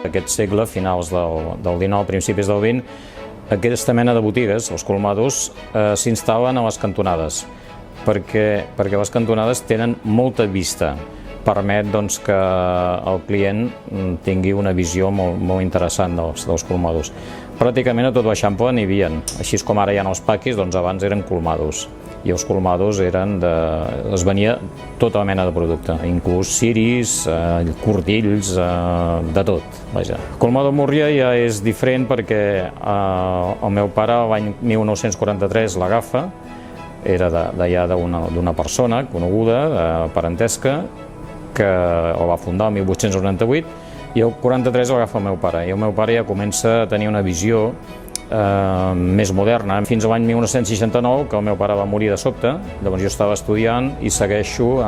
Aquest segle, finals del XIX, principis del XX, aquesta mena de botigues, els colmados, s'instal·len a les cantonades, perquè les cantonades tenen molta vista, permet que el client tingui una visió molt interessant dels colmados. Pràcticament a tot l'Eixample n'hi havia, així com ara hi ha els paquis, abans eren colmados. I els colmados es venia tota la mena de producte, inclús ciris, cordills, de tot, vaja. El colmado Múrria ja és diferent perquè el meu pare l'any 1943 l'agafa, era d'allà d'una persona coneguda, parentesca, que el va fundar el 1898, i el 43 l'agafa el meu pare, i el meu pare ja comença a tenir una visió més moderna, fins a l'any 1969, que el meu pare va morir de sobte. Llavors jo estava estudiant i segueixo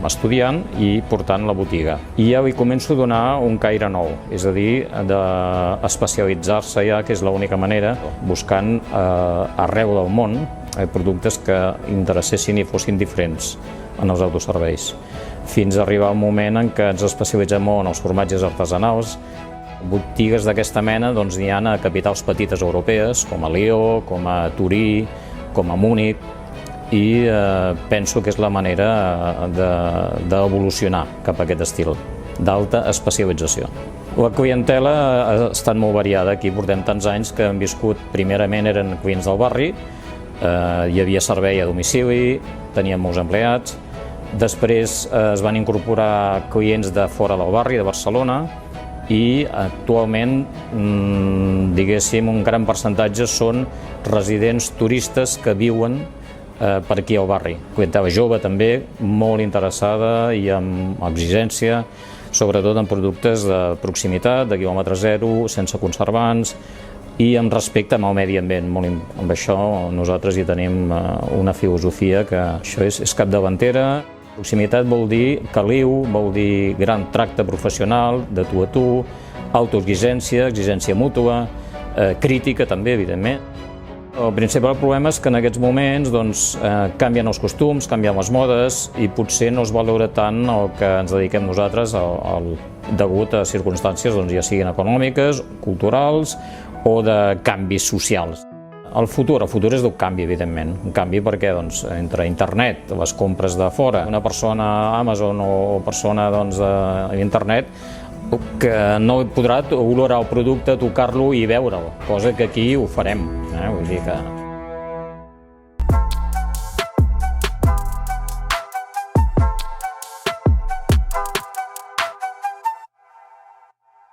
estudiant i portant la botiga. I ja li començo a donar un caire nou, és a dir, d'especialitzar-se ja, que és l'única manera, buscant arreu del món productes que interessessin i fossin diferents en els autoserveis, fins a arribar al moment en què ens especialitzem molt en els formatges artesanals. Botigues d'aquesta mena n'hi ha a capitals petites europees, com a Lió, com a Turí, com a Múnich, i penso que és la manera d'evolucionar cap a aquest estil d'alta especialització. La clientela ha estat molt variada, aquí portem tants anys que hem viscut, primerament eren clients del barri, hi havia servei a domicili, teníem molts empleats, després es van incorporar clients de fora del barri, de Barcelona, i actualment, diguéssim, un gran percentatge són residents turistes que viuen per aquí al barri. Clientela jove també, molt interessada i amb exigència, sobretot en productes de proximitat, de quilòmetre zero, sense conservants i amb respecte al medi ambient. Amb això nosaltres hi tenim una filosofia que això és capdavantera. Proximitat vol dir caliu, vol dir gran tracte professional, de tu a tu, autoexigència, exigència mútua, crítica també, evidentment. El principal problema és que en aquests moments canvien els costums, canvien les modes i potser no es valora tant el que ens dediquem nosaltres degut a circumstàncies ja siguin econòmiques, culturals o de canvis socials. El futur és d'un canvi, evidentment. Un canvi perquè entre internet, les compres de fora, una persona a Amazon o persona a internet, que no podrà olorar el producte, tocar-lo i veure'l, cosa que aquí ho farem. Vull dir que